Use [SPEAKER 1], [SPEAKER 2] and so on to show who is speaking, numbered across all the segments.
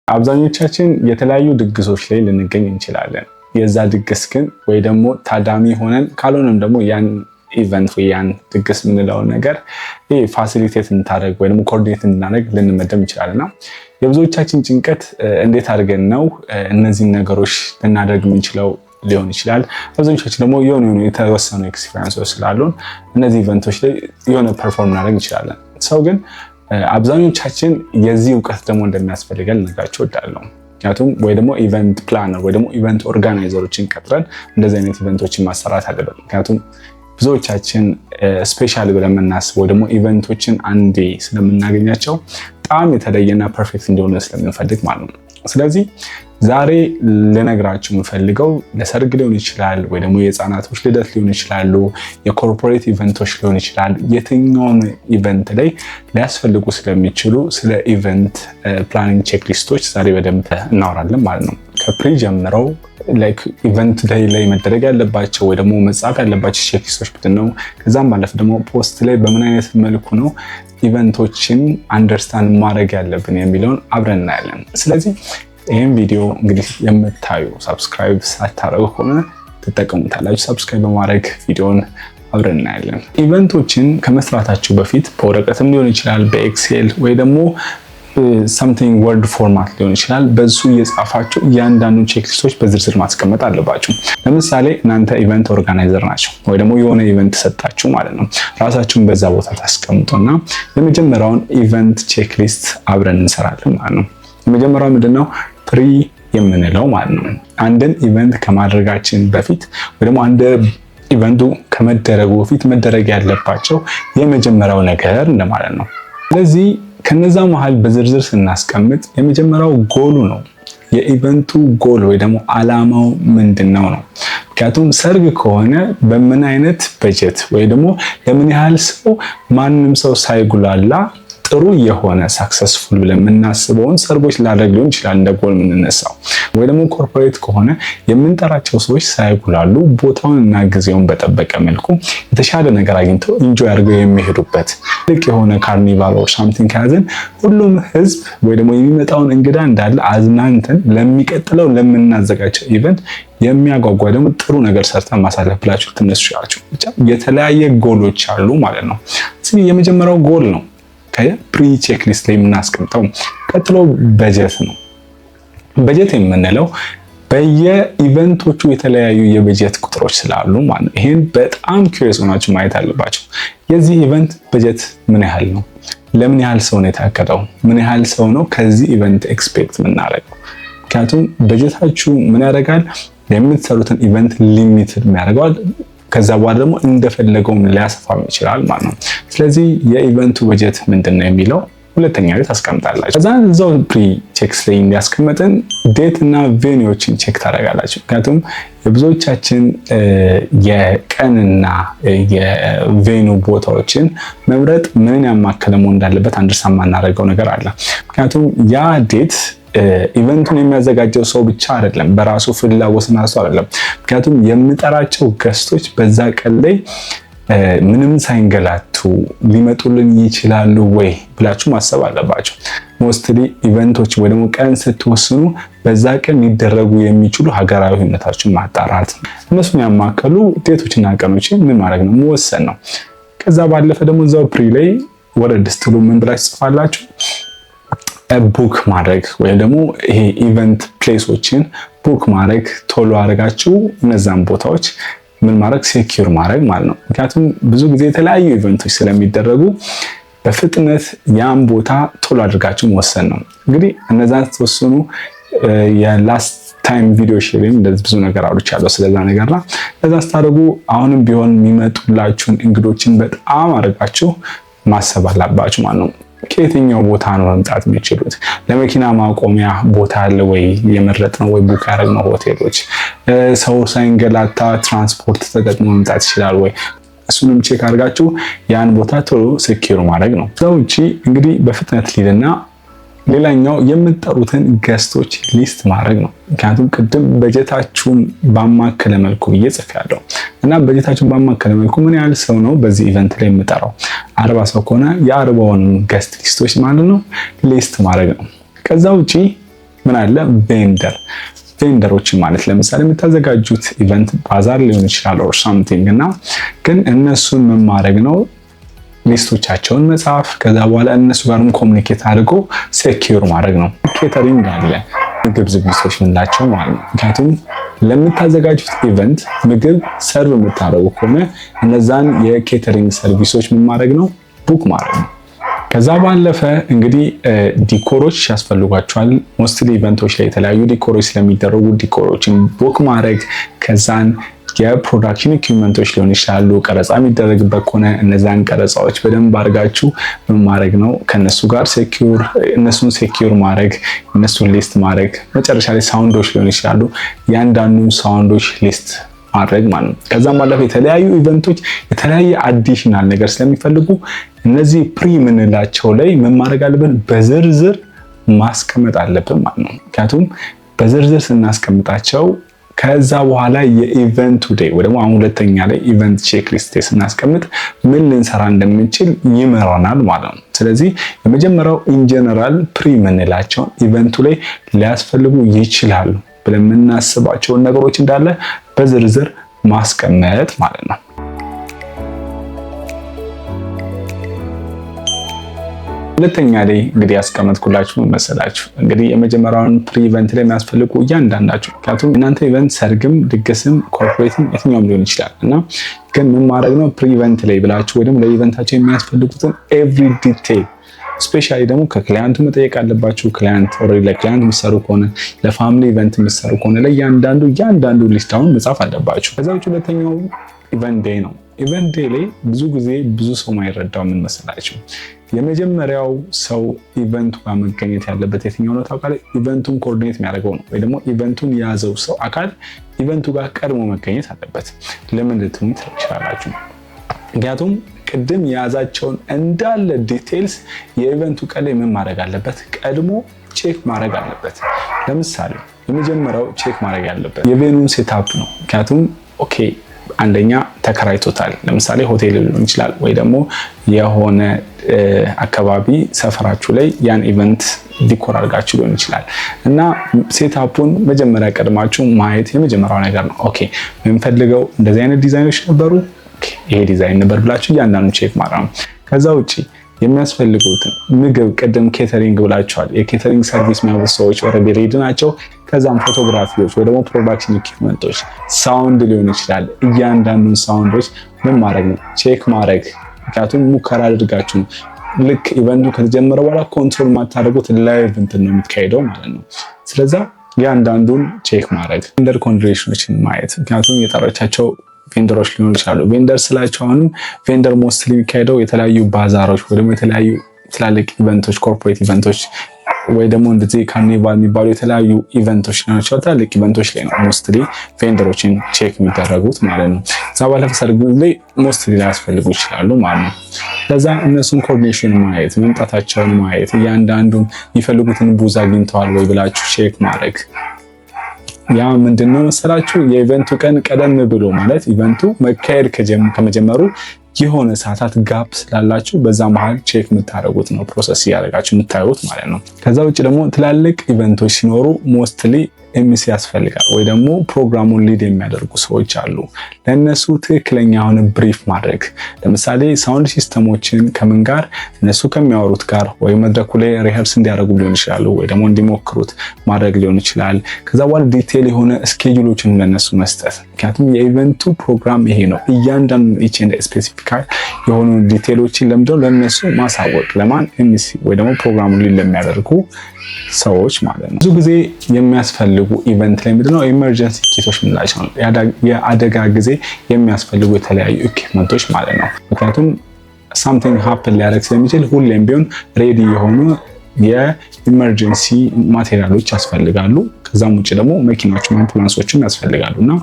[SPEAKER 1] አብዛኞቻችን የተለያዩ ድግሶች ላይ ልንገኝ እንችላለን። የዛ ድግስ ግን ወይ ደግሞ ታዳሚ ሆነን ካልሆነም ደግሞ ያን ኢቨንት ወይ ያን ድግስ የምንለውን ነገር ፋሲሊቴት እንታደርግ ወይ ደግሞ ኮኦርዲኔት እንድናደርግ ልንመደብ እንችላልና የብዙዎቻችን ጭንቀት እንዴት አድርገን ነው እነዚህን ነገሮች ልናደርግ የምንችለው ሊሆን ይችላል። አብዛኞቻችን ደግሞ የሆነ የተወሰኑ ኤክስፒሪየንሶች ስላሉን እነዚህ ኢቨንቶች ላይ የሆነ ፐርፎርም እናደርግ እንችላለን። ሰው ግን አብዛኞቻችን የዚህ እውቀት ደግሞ እንደሚያስፈልገን ልነግራችሁ እወዳለሁ። ምክንያቱም ወይ ደግሞ ኢቨንት ፕላነር ወይ ደግሞ ኢቨንት ኦርጋናይዘሮችን ቀጥረን እንደዚህ አይነት ኢቨንቶችን ማሰራት አለበት። ምክንያቱም ብዙዎቻችን ስፔሻል ብለን የምናስበው ደግሞ ኢቨንቶችን አንዴ ስለምናገኛቸው በጣም የተለየና ፐርፌክት እንዲሆነ ስለምንፈልግ ማለት ነው። ስለዚህ ዛሬ ልነግራችሁ የምፈልገው ለሰርግ ሊሆን ይችላል ወይ ደግሞ የህፃናቶች ልደት ሊሆን ይችላሉ፣ የኮርፖሬት ኢቨንቶች ሊሆን ይችላል። የትኛውም ኢቨንት ላይ ሊያስፈልጉ ስለሚችሉ ስለ ኢቨንት ፕላኒንግ ቼክሊስቶች ዛሬ በደንብ እናወራለን ማለት ነው። ከፕሪ ጀምረው ላይክ ኢቨንት ላይ መደረግ ያለባቸው ወይ ደግሞ መጻፍ ያለባቸው ቼክሊስቶች ምንድን ነው፣ ከዛም ባለፈ ደግሞ ፖስት ላይ በምን አይነት መልኩ ነው ኢቨንቶችን አንደርስታንድ ማድረግ ያለብን የሚለውን አብረን እናያለን። ስለዚህ ይህን ቪዲዮ እንግዲህ የምታዩ ሰብስክራይብ ሳታደርጉ ከሆነ ትጠቀሙታላችሁ። ሰብስክራይብ በማድረግ ቪዲዮን አብረን እናያለን። ኢቨንቶችን ከመስራታችሁ በፊት በወረቀትም ሊሆን ይችላል፣ በኤክሴል ወይ ደግሞ something word ፎርማት ሊሆን ይችላል። በሱ እየጻፋችሁ እያንዳንዱ ቼክሊስቶች በዝርዝር ማስቀመጥ አለባችሁ። ለምሳሌ እናንተ ኢቨንት ኦርጋናይዘር ናቸው ወይ ደግሞ የሆነ ኢቨንት ሰጣችሁ ማለት ነው። ራሳችሁን በዛ ቦታ ታስቀምጡና የመጀመሪያውን ኢቨንት ቼክሊስት አብረን እንሰራለን ማለት ነው። የመጀመሪያው ምንድነው? ፕሪ የምንለው ማለት ነው። አንድን ኢቨንት ከማድረጋችን በፊት ወይ ደግሞ አንድ ኢቨንቱ ከመደረጉ በፊት መደረግ ያለባቸው የመጀመሪያው ነገር እንደማለት ነው። ስለዚህ ከነዛ መሃል በዝርዝር ስናስቀምጥ የመጀመሪያው ጎሉ ነው። የኢቨንቱ ጎል ወይ ደግሞ ዓላማው ምንድነው ነው። ምክንያቱም ሰርግ ከሆነ በምን አይነት በጀት ወይ ደግሞ ለምን ያህል ሰው ማንም ሰው ሳይጉላላ ጥሩ የሆነ ሳክሰስፉል ብለን የምናስበውን ሰርጎች ላደርግ ሊሆን ይችላል እንደ ጎል የምንነሳው። ወይ ደግሞ ኮርፖሬት ከሆነ የምንጠራቸው ሰዎች ሳይጉላሉ ቦታውንና ጊዜውን በጠበቀ መልኩ የተሻለ ነገር አግኝተው ኢንጆይ አድርገው የሚሄዱበት ልክ የሆነ ካርኒቫል ኦር ሳምቲንግ ከያዘን ሁሉም ህዝብ ወይ ደግሞ የሚመጣውን እንግዳ እንዳለ አዝናንተን ለሚቀጥለው ለምናዘጋጀው ኢቨንት የሚያጓጓ ደግሞ ጥሩ ነገር ሰርተን ማሳለፍ ብላችሁ ትነሱ ያላችሁ ብቻ የተለያየ ጎሎች አሉ ማለት ነው። ስለዚህ የመጀመሪያው ጎል ነው ፕሪ ቼክሊስት ላይ የምናስቀምጠው። ቀጥሎ በጀት ነው። በጀት የምንለው በየኢቨንቶቹ የተለያዩ የበጀት ቁጥሮች ስላሉ ማለት ነው። ይሄን በጣም ኩሪየስ ሆናችሁ ማየት አለባችሁ። የዚህ ኢቨንት በጀት ምን ያህል ነው? ለምን ያህል ሰው ነው የታቀደው? ምን ያህል ሰው ነው ከዚህ ኢቨንት ኤክስፔክት የምናደርገው? ምክንያቱም በጀታችሁ ምን ያደርጋል? የምትሰሩትን ኢቨንት ሊሚትድ ያደርገዋል። ከዛ በኋላ ደግሞ እንደፈለገውም ሊያሰፋው ይችላል ማለት ነው። ስለዚህ የኢቨንቱ በጀት ምንድነው የሚለው ሁለተኛ ላይ ታስቀምጣላችሁ። ከዛ እዛው ፕሪ ቼክስ ላይ እንዲያስቀምጥን ዴት እና ቬኒዎችን ቼክ ታደርጋላችሁ። ምክንያቱም የብዙዎቻችን የቀንና የቬኑ ቦታዎችን መምረጥ ምንን ያማከለ መሆን እንዳለበት አንደርስታንድ ማናደርገው ነገር አለ። ምክንያቱም ያ ዴት ኢቨንቱን የሚያዘጋጀው ሰው ብቻ አይደለም፣ በራሱ ፍላጎትና እሱ አይደለም። ምክንያቱም የምጠራቸው ገስቶች በዛ ቀን ላይ ምንም ሳይንገላቱ ሊመጡልን ይችላሉ ወይ ብላችሁ ማሰብ አለባችሁ። ሞስትሊ ኢቨንቶች ወይ ደግሞ ቀን ስትወስኑ በዛ ቀን ሊደረጉ የሚችሉ ሀገራዊ ሁኔታዎችን ማጣራት፣ እነሱን ያማከሉ ዴቶችና ቀኖችን ምን ማድረግ ነው መወሰን ነው። ከዛ ባለፈ ደግሞ እዛው ፕሪ ላይ ወረድ ስትሉ ምን ብላችሁ ጽፋላችሁ? ቡክ ማድረግ ወይ ደግሞ ይሄ ኢቨንት ፕሌሶችን ቡክ ማድረግ፣ ቶሎ አድርጋችሁ እነዛን ቦታዎች ምን ማድረግ ሴኪዩር ማድረግ ማለት ነው። ምክንያቱም ብዙ ጊዜ የተለያዩ ኢቨንቶች ስለሚደረጉ በፍጥነት ያን ቦታ ቶሎ አድርጋችሁ መወሰን ነው። እንግዲህ እነዛን ተወሰኑ የላስት ታይም ቪዲዮ ሼሪንግ እንደዚህ ብዙ ነገር አውርቻለሁ ስለዛ ነገርና ለዛ ስታደርጉ አሁንም ቢሆን የሚመጡላችሁን እንግዶችን በጣም አድርጋችሁ ማሰብ አለባችሁ ማለት ነው። ከየትኛው ቦታ ነው መምጣት የሚችሉት? ለመኪና ማቆሚያ ቦታ አለ ወይ የመረጥነው ወይ ቡክ ያደረግነው ሆቴሎች? ሰው ሳይንገላታ ትራንስፖርት ተጠቅሞ መምጣት ይችላል ወይ? እሱንም ቼክ አድርጋችሁ ያን ቦታ ቶሎ ሴኪዩር ማድረግ ነው። ከዛ ውጪ እንግዲህ በፍጥነት ሊድና ሌላኛው የምትጠሩትን ገስቶች ሊስት ማድረግ ነው። ምክንያቱም ቅድም በጀታችሁን ባማከለ መልኩ ብዬ ጽፌያለሁ እና በጀታችሁን ባማከለ መልኩ ምን ያህል ሰው ነው በዚህ ኢቨንት ላይ የምጠራው? 40 ሰው ከሆነ የ40ውን ገስት ሊስቶች ማለት ነው ሊስት ማድረግ ነው። ከዛ ውጪ ምን አለ ቬንደሮችን ማለት ለምሳሌ የምታዘጋጁት ኢቨንት ባዛር ሊሆን ይችላል ኦር ሳምቲንግ እና ግን እነሱን ምን ማድረግ ነው ሊስቶቻቸውን መጻፍ ከዛ በኋላ እነሱ ጋርም ኮሙኒኬት አድርጎ ሴኪዩር ማድረግ ነው። ኬተሪንግ አለ ምግብ ዝግጅቶች ምንላቸው ማለት ነው። ምክንያቱም ለምታዘጋጁት ኢቨንት ምግብ ሰርቭ የምታደርጉ ከሆነ እነዛን የኬተሪንግ ሰርቪሶች ምን ማድረግ ነው ቡክ ማድረግ ነው። ከዛ ባለፈ እንግዲህ ዲኮሮች ያስፈልጓቸዋል። ሞስትሊ ኢቨንቶች ላይ የተለያዩ ዲኮሮች ስለሚደረጉ ዲኮሮችን ቡክ ማድረግ ከዛን የፕሮዳክሽን ኢኩዊፕመንቶች ሊሆን ይችላሉ። ቀረጻ የሚደረግበት ከሆነ እነዛን ቀረጻዎች በደንብ አድርጋችሁ ምን ማድረግ ነው ከነሱ ጋር እነሱን ሴኪዩር ማድረግ እነሱን ሊስት ማድረግ። መጨረሻ ላይ ሳውንዶች ሊሆን ይችላሉ። ያንዳንዱን ሳውንዶች ሊስት ማድረግ ማለት ነው። ከዛም ባለፈ የተለያዩ ኢቨንቶች የተለያየ አዲሽናል ነገር ስለሚፈልጉ እነዚህ ፕሪ የምንላቸው ላይ ምን ማድረግ አለብን በዝርዝር ማስቀመጥ አለብን ማለት ነው። ምክንያቱም በዝርዝር ስናስቀምጣቸው ከዛ በኋላ የኢቨንቱ ዴይ ወይ ደግሞ አሁን ሁለተኛ ላይ ኢቨንት ቼክ ሊስት ስናስቀምጥ ምን ልንሰራ እንደምንችል ይመራናል ማለት ነው። ስለዚህ የመጀመሪያው ኢን ጀነራል ፕሪ የምንላቸው ኢቨንቱ ላይ ሊያስፈልጉ ይችላሉ ብለን የምናስባቸውን ነገሮች እንዳለ በዝርዝር ማስቀመጥ ማለት ነው። ሁለተኛ ላይ እንግዲህ ያስቀመጥኩላችሁ መሰላችሁ እንግዲህ የመጀመሪያውን ፕሪ ኢቨንት ላይ የሚያስፈልጉ እያንዳንዳችሁ ምክንያቱም እናንተ ኢቨንት ሰርግም ድግስም ኮርፖሬትም የትኛውም ሊሆን ይችላል እና ግን ምን ማድረግ ነው ፕሪ ኢቨንት ላይ ብላችሁ ወይ ደግሞ ለኢቨንታቸው የሚያስፈልጉትን ኤቭሪ ዲቴል ስፔሻሊ ደግሞ ከክላይንቱ መጠየቅ አለባችሁ። ክላይንት ኦልሬዲ ለክላይንት የሚሰሩ ከሆነ ለፋሚሊ ኢቨንት የሚሰሩ ከሆነ ለእያንዳንዱ ሊስት አሁን መጻፍ አለባችሁ። ከዛ ውጭ ሁለተኛው ኢቨንት ዴይ ነው። ኢቨንት ዴይ ላይ ብዙ ጊዜ ብዙ ሰው ማይረዳው ምን መሰላችሁ የመጀመሪያው ሰው ኢቨንቱ ጋር መገኘት ያለበት የትኛው ነው ታውቃለህ? ኢቨንቱን ኮኦርዲኔት የሚያደርገው ነው ወይ ደግሞ ኢቨንቱን የያዘው ሰው አካል ኢቨንቱ ጋር ቀድሞ መገኘት አለበት። ለምን ልትሉኝ ትችላላችሁ? ምክንያቱም ቅድም የያዛቸውን እንዳለ ዲቴይልስ የኢቨንቱ ቀን ላይ ምን ማድረግ አለበት? ቀድሞ ቼክ ማድረግ አለበት። ለምሳሌ የመጀመሪያው ቼክ ማድረግ ያለበት የቬኑን ሴትአፕ ነው። ምክንያቱም ኦኬ አንደኛ ተከራይቶታል። ለምሳሌ ሆቴል ሊሆን ይችላል ወይ ደግሞ የሆነ አካባቢ ሰፈራችሁ ላይ ያን ኢቨንት ዲኮር አድርጋችሁ ሊሆን ይችላል እና ሴትአፑን መጀመሪያ ቀድማችሁ ማየት የመጀመሪያው ነገር ነው። ኦኬ የምንፈልገው እንደዚህ አይነት ዲዛይኖች ነበሩ፣ ይሄ ዲዛይን ነበር ብላችሁ እያንዳንዱ ቼክ ማድረግ ነው። ከዛ ውጪ የሚያስፈልጉትን ምግብ ቅድም ኬተሪንግ ብላችኋል። የኬተሪንግ ሰርቪስ የሚያወጡ ሰዎች ኦልሬዲ ሬዲ ናቸው። ከዛም ፎቶግራፊዎች ወይ ደግሞ ፕሮዳክሽን ኢኩዊፕመንቶች ሳውንድ ሊሆን ይችላል። እያንዳንዱን ሳውንዶች ምን ማድረግ ነው ቼክ ማድረግ። ምክንያቱም ሙከራ አድርጋችሁ ልክ ኢቨንቱ ከተጀመረ በኋላ ኮንትሮል ማታደርጉት ላይቭ እንትን ነው የሚካሄደው ማለት ነው። ስለዛ እያንዳንዱን ቼክ ማድረግ ቬንደር ኮንዲሽኖችን ማየት። ምክንያቱም የጠራቻቸው ቬንደሮች ሊሆኑ ይችላሉ። ቬንደር ስላቸው አሁንም ቬንደር ሞስትሊ የሚካሄደው የተለያዩ ባዛሮች ወይ ደግሞ የተለያዩ ትላልቅ ኢቨንቶች ኮርፖሬት ኢቨንቶች ወይ ደግሞ እንደዚህ ካርኒቫል የሚባሉ የተለያዩ ኢቨንቶች ናቸው። ትላልቅ ኢቨንቶች ላይ ነው ሞስትሊ ቬንደሮችን ቼክ የሚደረጉት ማለት ነው። እዛ ባለፈ ሰርግ ላይ ሞስትሊ ሊያስፈልጉ ይችላሉ ማለት ነው። ለዛ እነሱን ኮኦርዲኔሽን ማየት፣ መምጣታቸውን ማየት፣ እያንዳንዱን የሚፈልጉትን ቡዝ አግኝተዋል ወይ ብላችሁ ቼክ ማድረግ። ያ ምንድነው መሰላችሁ የኢቨንቱ ቀን ቀደም ብሎ ማለት ኢቨንቱ መካሄድ ከመጀመሩ የሆነ ሰዓታት ጋፕ ስላላችሁ በዛ መሃል ቼክ የምታደርጉት ነው ፕሮሰስ እያደረጋችሁ የምታዩት ማለት ነው። ከዛ ውጭ ደግሞ ትላልቅ ኢቨንቶች ሲኖሩ ሞስትሊ ኤምሲ ያስፈልጋል ወይ ደግሞ ፕሮግራሙን ሊድ የሚያደርጉ ሰዎች አሉ። ለእነሱ ትክክለኛ የሆነ ብሪፍ ማድረግ ለምሳሌ ሳውንድ ሲስተሞችን ከምን ጋር እነሱ ከሚያወሩት ጋር ወይ መድረኩ ላይ ሪኸርስ እንዲያደርጉ ሊሆን ይችላሉ ወይ ደግሞ እንዲሞክሩት ማድረግ ሊሆን ይችላል። ከዛ በኋላ ዲቴል የሆነ ስኬጁሎችን ለነሱ መስጠት። ምክንያቱም የኢቨንቱ ፕሮግራም ይሄ ነው። እያንዳንዱ ኢችንድ ስፔሲፊካል የሆኑ ዲቴሎችን ለምደው ለነሱ ማሳወቅ ለማን ኤምሲ ወይ ደግሞ ፕሮግራሙን ሊድ ለሚያደርጉ ሰዎች ማለት ነው። ብዙ ጊዜ የሚያስፈልጉ ኢቨንት ላይ ምንድነው ኢመርጀንሲ ኪቶች ምንላቸው ነው። የአደጋ ጊዜ የሚያስፈልጉ የተለያዩ ኢኩዊፕመንቶች ማለት ነው። ምክንያቱም ሳምቲንግ ሃፕን ሊያደርግ ስለሚችል ሁሌም ቢሆን ሬዲ የሆኑ የኢመርጀንሲ ማቴሪያሎች ያስፈልጋሉ። ከዛም ውጭ ደግሞ መኪናዎችም አምቡላንሶችም ያስፈልጋሉ እና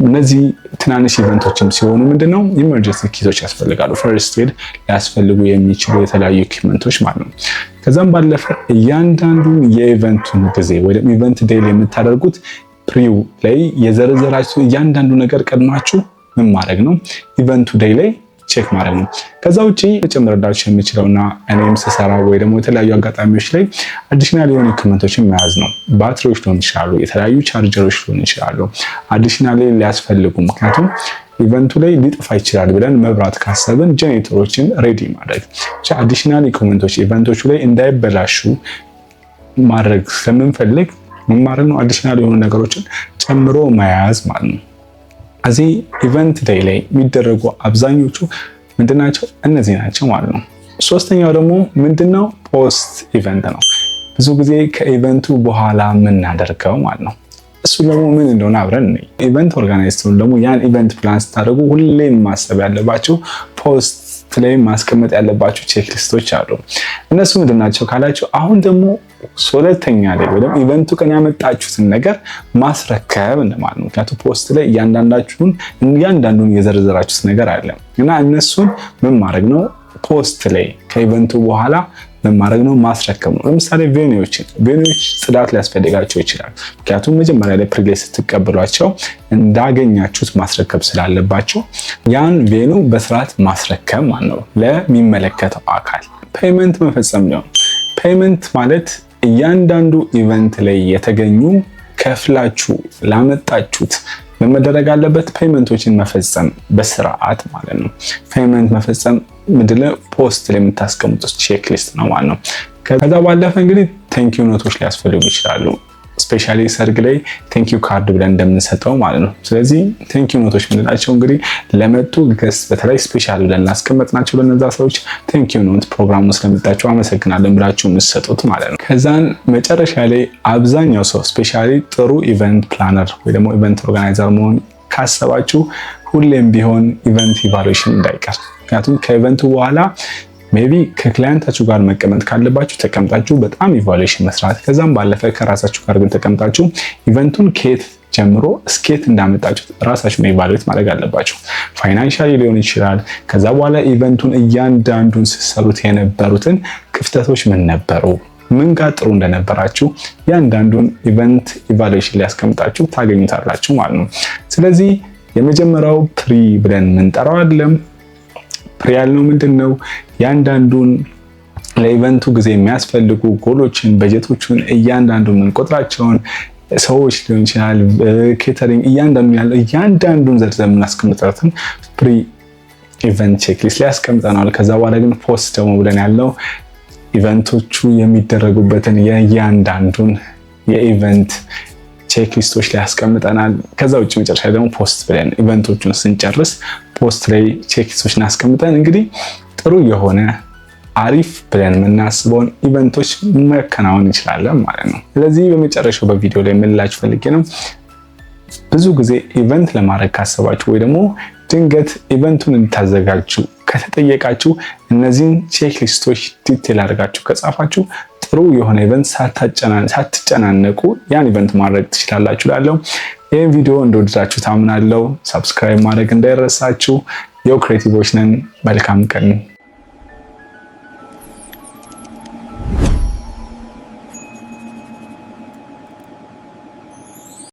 [SPEAKER 1] እነዚህ ትናንሽ ኢቨንቶችም ሲሆኑ ምንድነው ኢመርጀንሲ ኪቶች ያስፈልጋሉ። ፈርስት ኤድ ሊያስፈልጉ የሚችሉ የተለያዩ ኢኩዊፕመንቶች ማለት ነው። ከዛም ባለፈ እያንዳንዱን የኢቨንቱን ጊዜ ወይ ደግሞ ኢቨንት ዴይ ላይ የምታደርጉት ፕሪው ላይ የዘረዘራችሁ እያንዳንዱ ነገር ቀድማችሁ ምን ማድረግ ነው ኢቨንቱ ዴይ ላይ ቼክ ማድረግ ነው። ከዛ ውጪ መጨመርላችሁ የሚችለውና እኔም ስሰራ ወይ ደግሞ የተለያዩ አጋጣሚዎች ላይ አዲሽናል የሆኑ ኢኩዊፕመንቶችን መያዝ ነው። ባትሪዎች ሊሆኑ ይችላሉ፣ የተለያዩ ቻርጀሮች ሊሆኑ ይችላሉ አዲሽናል ሊያስፈልጉ። ምክንያቱም ኢቨንቱ ላይ ሊጠፋ ይችላል ብለን መብራት ካሰብን ጄኔሬተሮችን ሬዲ ማድረግ አዲሽናል ኢኩዊፕመንቶች ኢቨንቶቹ ላይ እንዳይበላሹ ማድረግ ስለምንፈልግ ምን ማድረግ ነው? አዲሽናል የሆኑ ነገሮችን ጨምሮ መያዝ ማለት ነው። እዚህ ኢቨንት ዴይ ላይ የሚደረጉ አብዛኞቹ ምንድናቸው? እነዚህ ናቸው ማለት ነው። ሶስተኛው ደግሞ ምንድነው? ፖስት ኢቨንት ነው። ብዙ ጊዜ ከኢቨንቱ በኋላ የምናደርገው ማለት ነው። እሱ ደግሞ ምን እንደሆነ አብረን ነው። ኢቨንት ኦርጋናይዝ ደግሞ ያን ኢቨንት ፕላን ስታደርጉ ሁሌም ማሰብ ያለባችሁ ፖስት ላይ ማስቀመጥ ያለባችሁ ቼክ ሊስቶች አሉ። እነሱ ምንድናቸው ካላችሁ አሁን ደግሞ ሁለተኛ ላይ ወይ ደግሞ ኢቨንቱ ቀን ያመጣችሁትን ነገር ማስረከብ እንደማለት ነው። ምክንያቱም ፖስት ላይ እያንዳንዱን የዘረዘራችሁት ነገር አለ እና እነሱን ምን ማድረግ ነው? ፖስት ላይ ከኢቨንቱ በኋላ ምን ማድረግ ነው? ማስረከብ ነው። ለምሳሌ ቬኒዎች ጽዳት ሊያስፈልጋቸው ይችላል። ምክንያቱም መጀመሪያ ላይ ፕሪሌስ ስትቀበሏቸው እንዳገኛችሁት ማስረከብ ስላለባቸው ያን ቬኑ በስርዓት ማስረከብ ማለት ነው ለሚመለከተው አካል። ፔይመንት መፈጸም ነው። ፔይመንት ማለት እያንዳንዱ ኢቨንት ላይ የተገኙ ከፍላችሁ ላመጣችሁት መደረግ አለበት። ፔይመንቶችን መፈጸም በስርዓት ማለት ነው። ፔይመንት መፈጸም ምንድነው? ፖስት ላይ የምታስቀምጡት ቼክ ሊስት ነው ማለት ነው። ከዛ ባለፈ እንግዲህ ቴንኪው ኖቶች ሊያስፈልጉ ይችላሉ። ስፔሻሊ ሰርግ ላይ ቴንኪው ካርድ ብለን እንደምንሰጠው ማለት ነው። ስለዚህ ቴንኪው ኖቶች ምንላቸው እንግዲህ ለመጡ ገስ በተለይ ስፔሻል ብለን ላስቀመጥናቸው ለነዛ ሰዎች ቴንኪው ኖት ፕሮግራሙ ስለመጣችሁ አመሰግናለን ብላችሁ የምትሰጡት ማለት ነው። ከዛን መጨረሻ ላይ አብዛኛው ሰው ስፔሻሊ ጥሩ ኢቨንት ፕላነር ወይ ደግሞ ኢቨንት ኦርጋናይዘር መሆን ካሰባችሁ ሁሌም ቢሆን ኢቨንት ኢቫሉዌሽን እንዳይቀር። ምክንያቱም ከኢቨንቱ በኋላ ሜቢ ከክላይንታችሁ ጋር መቀመጥ ካለባችሁ ተቀምጣችሁ በጣም ኢቫሉዌሽን መስራት፣ ከዛም ባለፈ ከራሳችሁ ጋር ግን ተቀምጣችሁ ኢቨንቱን ከየት ጀምሮ እስከየት እንዳመጣችሁ ራሳችሁን ኢቫሉዌት ማድረግ አለባችሁ። ፋይናንሻሊ ሊሆን ይችላል። ከዛ በኋላ ኢቨንቱን እያንዳንዱን ስትሰሩት የነበሩትን ክፍተቶች ምን ነበሩ፣ ምን ጋር ጥሩ እንደነበራችሁ ያንዳንዱን ኢቨንት ኢቫሉዌሽን ላይ ያስቀምጣችሁ ታገኙታላችሁ ማለት ነው። ስለዚህ የመጀመሪያው ፕሪ ብለን የምንጠራው አይደለም። ፕሪ ያልነው ምንድነው? ያንዳንዱን ለኢቨንቱ ጊዜ የሚያስፈልጉ ጎሎችን፣ በጀቶችን እያንዳንዱን የምንቆጥራቸውን ሰዎች ሊሆን ይችላል፣ ኬተሪንግ እያንዳንዱን ዘርዘር የምናስቀምጥበትን ፕሪ ኢቨንት ቼክሊስት ላይ ያስቀምጠናል። ከዛ በኋላ ግን ፖስት ደግሞ ብለን ያለው ኢቨንቶቹ የሚደረጉበትን የእያንዳንዱን የኢቨንት ቼክሊስቶች ላይ ያስቀምጠናል። ከዛ ውጭ መጨረሻ ደግሞ ፖስት ብለን ኢቨንቶቹን ስንጨርስ ፖስት ላይ ቼክሊስቶችን አስቀምጠን እንግዲህ ጥሩ የሆነ አሪፍ ብለን የምናስበውን ኢቨንቶች መከናወን እንችላለን ማለት ነው። ስለዚህ በመጨረሻው በቪዲዮ ላይ የምንላችሁ ፈልጌ ነው፣ ብዙ ጊዜ ኢቨንት ለማድረግ ካሰባችሁ ወይ ደግሞ ድንገት ኢቨንቱን እንድታዘጋጁ ከተጠየቃችሁ እነዚህን ቼክሊስቶች ዲቴል አድርጋችሁ ከጻፋችሁ ጥሩ የሆነ ኢቨንት ሳትጨናነቁ ያን ኢቨንት ማድረግ ትችላላችሁ እላለሁ። ይህን ቪዲዮ እንደወደዳችሁ ታምናለሁ። ሰብስክራይብ ማድረግ እንዳይረሳችሁ። የው ክሬቲቮች ነን። መልካም ቀን